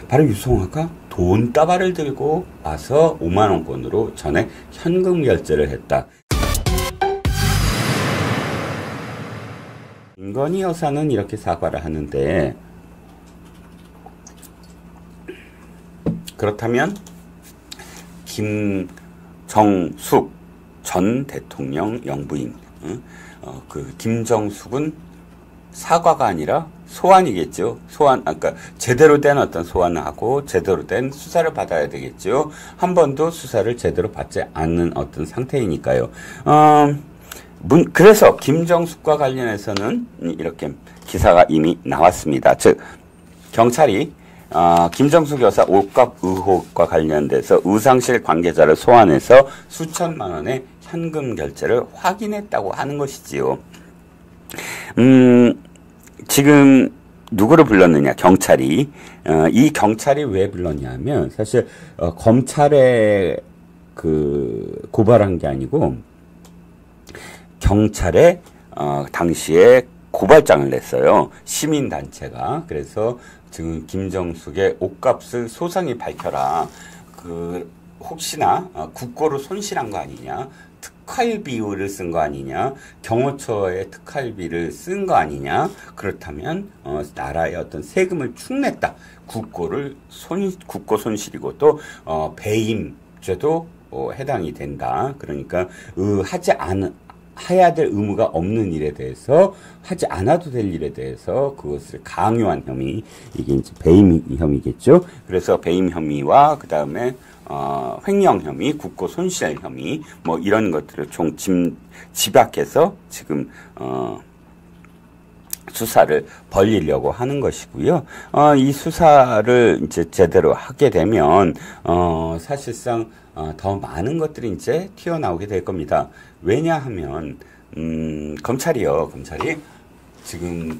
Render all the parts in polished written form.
바로 유성화가 돈다발을 들고 와서 5만원권으로 전액 현금 결제를 했다. 김건희 여사는 이렇게 사과를 하는데, 그렇다면 김정숙 전 대통령 영부인, 그 김정숙은 사과가 아니라 소환이겠죠. 소환, 아까 제대로 된 어떤 소환을 하고 제대로 된 수사를 받아야 되겠죠. 한 번도 수사를 제대로 받지 않는 어떤 상태이니까요. 그래서 김정숙과 관련해서는 이렇게 기사가 이미 나왔습니다. 즉, 경찰이 김정숙 여사 옷값 의혹과 관련돼서 의상실 관계자를 소환해서 수천만 원의 현금 결제를 확인했다고 하는 것이지요. 지금 누구를 불렀느냐? 경찰이. 이 경찰이 왜 불렀냐면 사실 검찰에 그 고발한 게 아니고 경찰에 당시에 고발장을 냈어요. 시민단체가. 그래서 지금 김정숙의 옷값을 소상히 밝혀라. 그 혹시나 국고로 손실한 거 아니냐? 특활비를 쓴 거 아니냐? 경호처에 특활비를 쓴 거 아니냐? 그렇다면 나라의 어떤 세금을 축냈다. 국고 손실이고 또 배임죄도 해당이 된다. 그러니까 해야 될 의무가 없는 일에 대해서 하지 않아도 될 일에 대해서 그것을 강요한 혐의, 이게 이제 배임 혐의겠죠. 그래서 배임 혐의와 그 다음에 횡령 혐의, 국고 손실 혐의, 뭐 이런 것들을 총 집약해서 지금 수사를 벌이려고 하는 것이고요. 이 수사를 이제 제대로 하게 되면 사실상 더 많은 것들이 이제 튀어나오게 될 겁니다. 왜냐하면 검찰이 지금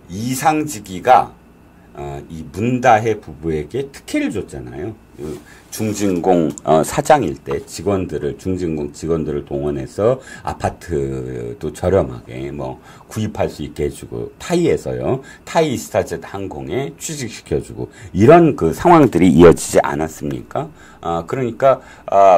이상직위가 이 문다혜 부부에게 특혜를 줬잖아요. 중진공 사장일 때 중진공 직원들을 동원해서 아파트도 저렴하게 뭐 구입할 수 있게 해주고, 타이에서요, 타이 스타젯 항공에 취직시켜주고, 이런 그 상황들이 이어지지 않았습니까? 그러니까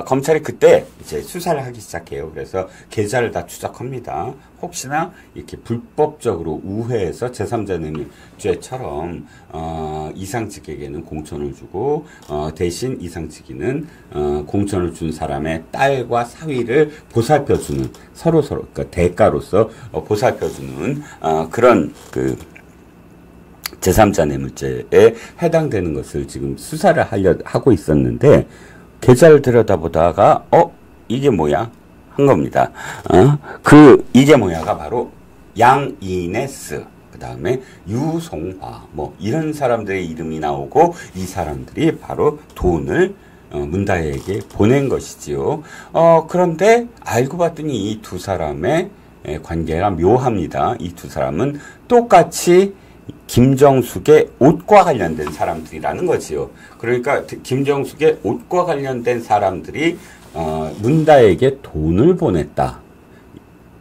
검찰이 그때 이제 수사를 하기 시작해요. 그래서 계좌를 다 추적합니다. 혹시나 이렇게 불법적으로 우회해서 제3자 뇌물죄처럼 이상직에게는 공천을 주고 대신 이상직이는 공천을 준 사람의 딸과 사위를 보살펴주는, 서로 그러니까 대가로서 보살펴주는 그런 그 제3자 뇌물죄에 해당되는 것을 지금 수사를 하고 있었는데, 계좌를 들여다보다가 이게 뭐야? 한 겁니다. 이게 뭐야가 바로 양이네스, 그 다음에 유송화, 뭐 이런 사람들의 이름이 나오고, 이 사람들이 바로 돈을 문다혜에게 보낸 것이지요. 그런데 알고 봤더니 이 두 사람의 관계가 묘합니다. 이 두 사람은 똑같이 김정숙의 옷과 관련된 사람들이라는 거지요. 그러니까 김정숙의 옷과 관련된 사람들이 문다혜에게 돈을 보냈다.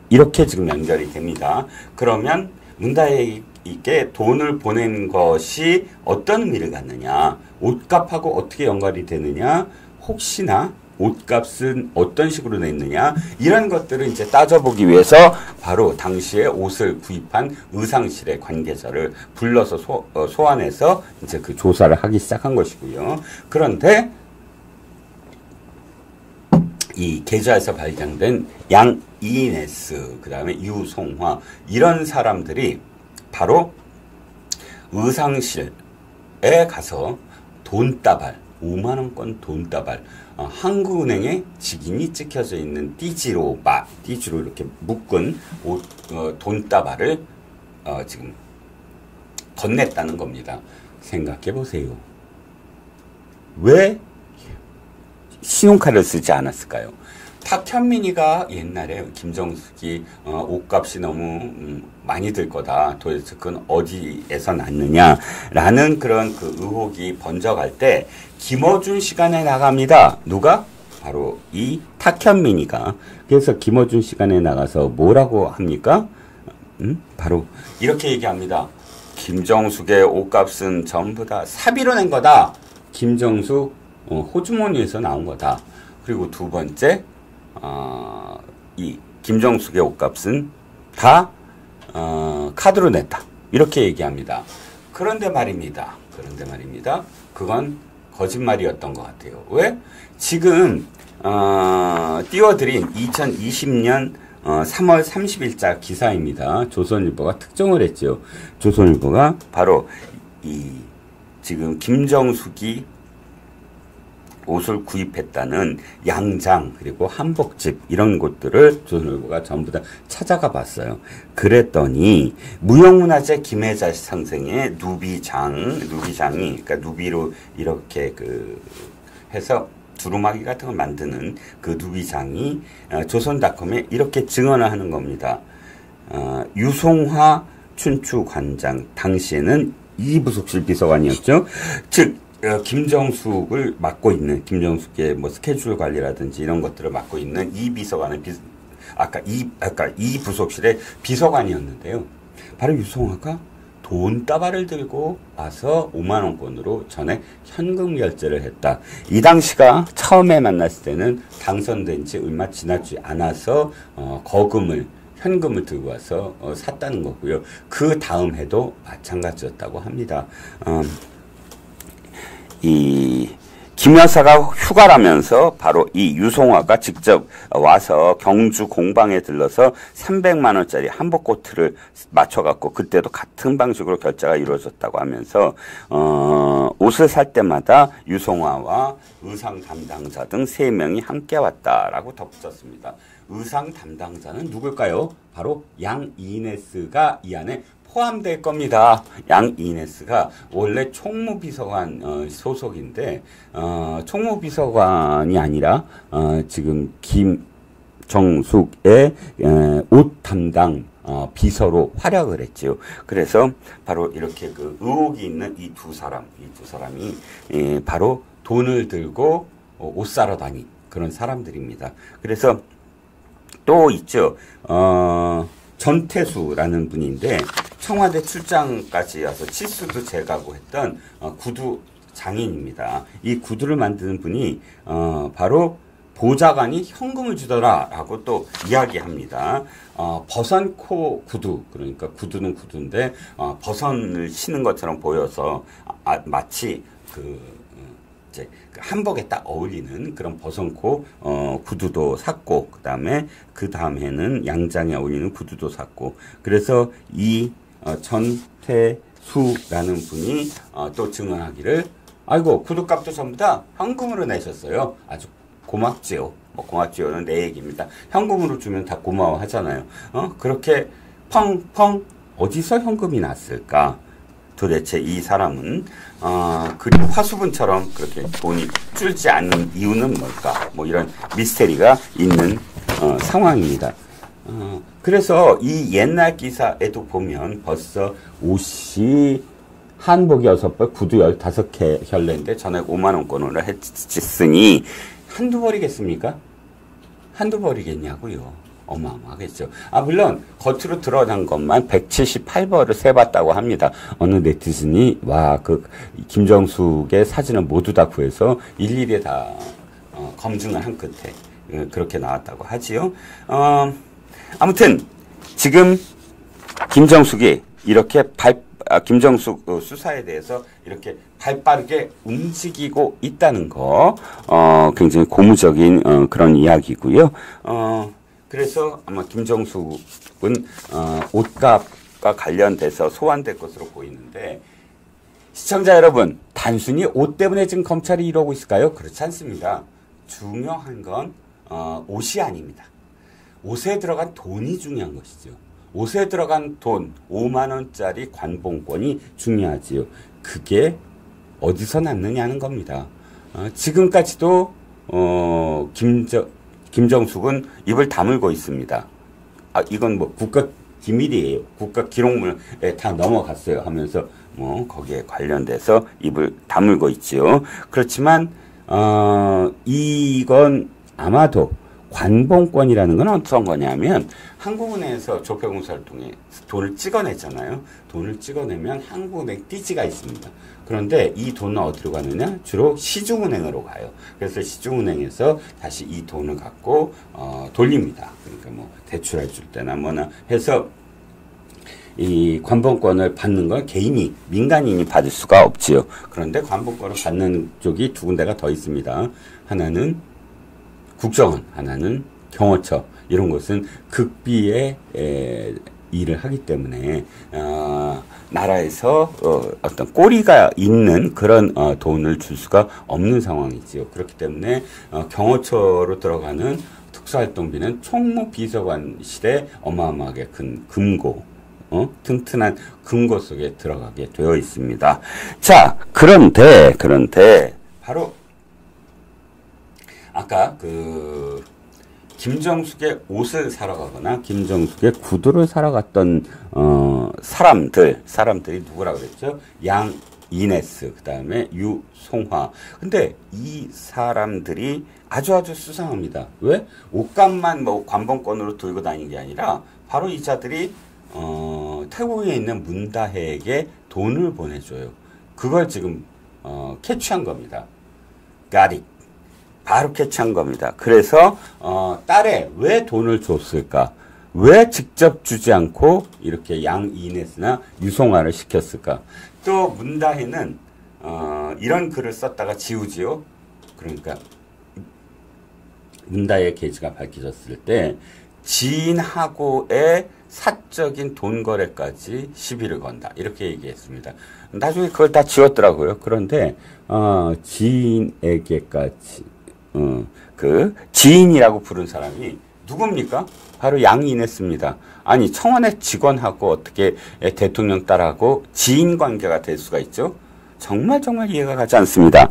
이렇게 지금 연결이 됩니다. 그러면 문다혜에게 돈을 보낸 것이 어떤 의미를 갖느냐, 옷값하고 어떻게 연관이 되느냐, 혹시나 옷값은 어떤 식으로 냈느냐, 이런 것들을 이제 따져보기 위해서 바로 당시에 옷을 구입한 의상실의 관계자를 불러서 소환해서 이제 그 조사를 하기 시작한 것이고요. 그런데 이 계좌에서 발견된 양이네스, 그 다음에 유송화, 이런 사람들이 바로 의상실에 가서 돈다발, 5만원권 돈다발, 한국은행에 직인이 찍혀져 있는 띠지로 이렇게 묶은 돈다발을 지금 건넸다는 겁니다. 생각해 보세요. 왜 신용카드를 쓰지 않았을까요? 탁현민이가 옛날에 김정숙이 옷값이 너무 많이 들 거다, 도대체 그건 어디에서 났느냐라는 그런 그 의혹이 번져갈 때 김어준 시간에 나갑니다. 누가? 바로 이 탁현민이가. 그래서 김어준 시간에 나가서 뭐라고 합니까? 바로 이렇게 얘기합니다. 김정숙의 옷값은 전부 다 사비로 낸 거다. 김정숙 호주머니에서 나온 거다. 그리고 두 번째, 이 김정숙의 옷값은 다 카드로 냈다. 이렇게 얘기합니다. 그런데 말입니다. 그건 거짓말이었던 것 같아요. 왜? 지금 띄워드린 2020년 3월 30일자 기사입니다. 조선일보가 특종을 했죠. 조선일보가 바로 지금 김정숙이 옷을 구입했다는 양장 그리고 한복집 이런 곳들을 조선일보가 전부 다 찾아가 봤어요. 그랬더니 무형문화재 김혜자 선생의 누비장이 그러니까 누비로 이렇게 해서 두루마기 같은 걸 만드는 그 누비장이 조선닷컴에 이렇게 증언을 하는 겁니다. 유송화 춘추관장 당시에는 이부속실 비서관이었죠. 즉 김정숙을 맡고 있는 김정숙의 뭐 스케줄 관리라든지 이런 것들을 맡고 있는 이 비서관은 아까 이 부속실의 비서관이었는데요. 바로 유송화가 돈다발을 들고 와서 5만 원권으로 전액 현금 결제를 했다. 이 당시가 처음에 만났을 때는 당선된 지 얼마 지나지 않아서 현금을 들고 와서 샀다는 거고요. 그 다음 해도 마찬가지였다고 합니다. 이 김 여사가 휴가라면서 바로 이 유송화가 직접 와서 경주 공방에 들러서 300만 원짜리 한복 코트를 맞춰갖고 그때도 같은 방식으로 결제가 이루어졌다고 하면서 옷을 살 때마다 유송화와 의상 담당자 등 3명이 함께 왔다라고 덧붙였습니다. 의상 담당자는 누굴까요? 바로 양이네스가 이 안에 포함될 겁니다. 양이네스가 원래 총무비서관 소속인데 총무비서관이 아니라 지금 김정숙의 옷 담당 비서로 활약을 했지요. 그래서 바로 이렇게 그 의혹이 있는 이 두 사람이 바로 돈을 들고 옷 사러 다닌 그런 사람들입니다. 그래서 또 있죠. 전태수라는 분인데 청와대 출장까지 와서 치수도 재가고 했던 구두 장인입니다. 이 구두를 만드는 분이 바로 보좌관이 현금을 주더라라고 또 이야기합니다. 버선코 구두, 그러니까 구두는 구두인데 버선을 신은 것처럼 보여서 마치 이제 한복에 딱 어울리는 그런 버선코 구두도 샀고 그 다음에는 양장에 어울리는 구두도 샀고 그래서 이 전태수라는 분이 또 증언하기를 아이고 구두값도 전부 다 현금으로 내셨어요. 아주 고맙지요. 고맙지요는 내 얘기입니다. 현금으로 주면 다 고마워하잖아요. 그렇게 펑펑 어디서 현금이 났을까? 도대체 이 사람은 그리고 화수분처럼 그렇게 돈이 줄지 않는 이유는 뭘까? 뭐 이런 미스테리가 있는 상황입니다. 그래서 이 옛날 기사에도 보면 벌써 옷이 한복이 6벌, 구두 15개 혈레인데 전액 5만 원권으로 했으니 한두 벌이겠습니까? 한두 벌이겠냐고요. 어마어마하겠죠. 물론 겉으로 드러난 것만 178벌을 세봤다고 합니다. 어느 네티즌이 김정숙의 사진을 모두 다 구해서 일일이 다 검증을 한 끝에 그렇게 나왔다고 하지요. 아무튼 지금 김정숙이 이렇게 김정숙 수사에 대해서 이렇게 발빠르게 움직이고 있다는 거 굉장히 고무적인 그런 이야기고요. 그래서 아마 김정숙은 옷값과 관련돼서 소환될 것으로 보이는데 시청자 여러분 단순히 옷 때문에 지금 검찰이 이러고 있을까요? 그렇지 않습니다. 중요한 건 옷이 아닙니다. 옷에 들어간 돈이 중요한 것이죠. 옷에 들어간 돈 5만 원짜리 관봉권이 중요하지요. 그게 어디서 났느냐는 겁니다. 지금까지도 김정숙은 입을 다물고 있습니다. 이건 뭐 국가 기밀이에요. 국가 기록물에 다 넘어갔어요 하면서 뭐 거기에 관련돼서 입을 다물고 있지요. 그렇지만 이건 아마도 관봉권이라는 건 어떤 거냐면 한국은행에서 조폐공사를 통해 돈을 찍어냈잖아요. 돈을 찍어내면 한국은행 띠지가 있습니다. 그런데 이 돈은 어디로 가느냐? 주로 시중은행으로 가요. 그래서 시중은행에서 다시 이 돈을 갖고 돌립니다. 그러니까 뭐 대출해 줄 때나 뭐나 해서 이 관봉권을 받는 건 개인이, 민간인이 받을 수가 없지요. 그런데 관봉권을 받는 쪽이 두 군데가 더 있습니다. 하나는 국정원, 하나는 경호처. 이런 곳은 극비의 일을 하기 때문에 나라에서 어떤 꼬리가 있는 그런 돈을 줄 수가 없는 상황이지요. 그렇기 때문에 경호처로 들어가는 특수활동비는 총무비서관실에 어마어마하게 큰 금고, 튼튼한 금고 속에 들어가게 되어 있습니다. 자, 그런데 바로 아까 김정숙의 옷을 사러 가거나 김정숙의 구두를 사러 갔던 사람들이 누구라 그랬죠? 양이네스, 그다음에 유송화. 근데 이 사람들이 아주 수상합니다. 왜? 옷값만 뭐 관봉권으로 들고 다니는 게 아니라 바로 이 자들이 태국에 있는 문다혜에게 돈을 보내줘요. 그걸 지금 캐치한 겁니다. Got it. 바로 캐치한 겁니다. 그래서 딸에 왜 돈을 줬을까? 왜 직접 주지 않고 이렇게 양이네스나 유송화를 시켰을까? 또 문다혜는 이런 글을 썼다가 지우지요. 그러니까 문다혜의 계지가 밝혀졌을 때 지인하고의 사적인 돈 거래까지 시비를 건다. 이렇게 얘기했습니다. 나중에 그걸 다 지웠더라고요. 그런데 지인에게까지 그 지인이라고 부른 사람이 누굽니까? 바로 양이네스입니다. 아니, 청와대 직원하고 어떻게 대통령 딸하고 지인 관계가 될 수가 있죠? 정말 이해가 가지 않습니다.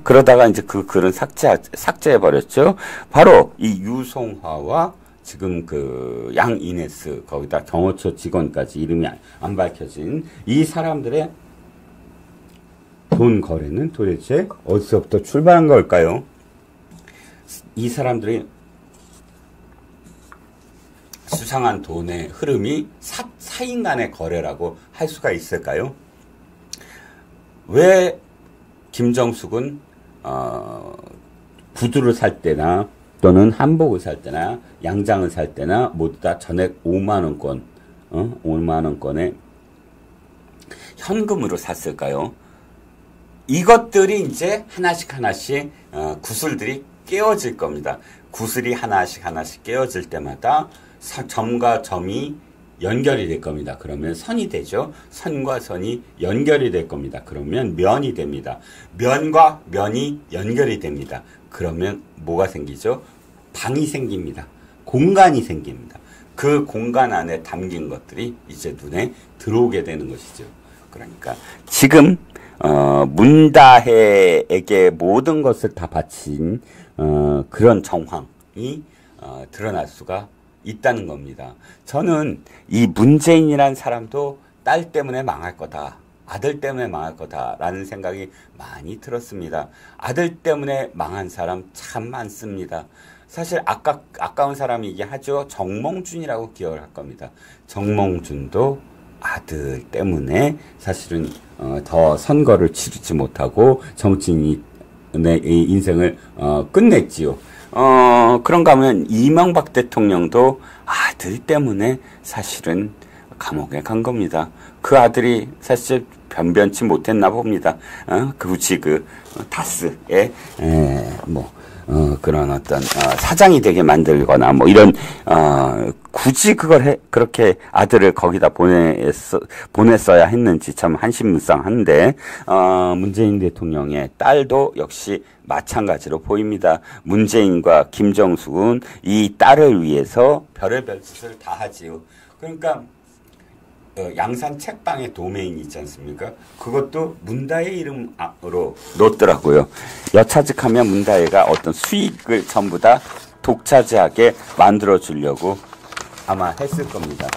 그러다가 이제 그 글은 삭제해버렸죠. 바로 이 유송화와 지금 그 양이네스, 거기다 경호처 직원까지 이름이 안 밝혀진 이 사람들의 돈 거래는 도대체 어디서부터 출발한 걸까요? 이 사람들이 수상한 돈의 흐름이 사인 간의 거래라고 할 수가 있을까요? 왜 김정숙은 구두를 살 때나 또는 한복을 살 때나 양장을 살 때나 모두 다 전액 5만원권 5만원권의 현금으로 샀을까요? 이것들이 이제 하나씩 구슬들이 깨어질 겁니다. 구슬이 하나씩 깨어질 때마다 점과 점이 연결이 될 겁니다. 그러면 선이 되죠. 선과 선이 연결이 될 겁니다. 그러면 면이 됩니다. 면과 면이 연결이 됩니다. 그러면 뭐가 생기죠? 방이 생깁니다. 공간이 생깁니다. 그 공간 안에 담긴 것들이 이제 눈에 들어오게 되는 것이죠. 그러니까 지금 문다혜에게 모든 것을 다 바친 그런 정황이 드러날 수가 있다는 겁니다. 저는 이 문재인이라는 사람도 딸 때문에 망할 거다, 아들 때문에 망할 거다라는 생각이 많이 들었습니다. 아들 때문에 망한 사람 참 많습니다. 사실 아까운 사람이 얘기하죠. 정몽준이라고 기억을 할 겁니다. 정몽준도 아들 때문에 사실은 더 선거를 치르지 못하고 정치인의 인생을 끝냈지요. 그런가 하면 이명박 대통령도 아들 때문에 사실은 감옥에 간 겁니다. 그 아들이 사실 변변치 못했나 봅니다. 굳이 다스에 그런 어떤 사장이 되게 만들거나 뭐 이런 굳이 그렇게 아들을 거기다 보냈어야 했는지 참 한심무쌍한데 문재인 대통령의 딸도 역시 마찬가지로 보입니다. 문재인과 김정숙은 이 딸을 위해서 별의별 짓을 다 하지요. 그러니까 양산 책방의 도메인이 있지 않습니까? 그것도 문다혜 이름으로 놓더라고요. 여차직하면 문다혜가 어떤 수익을 전부 다 독차지하게 만들어 주려고 아마 했을 겁니다.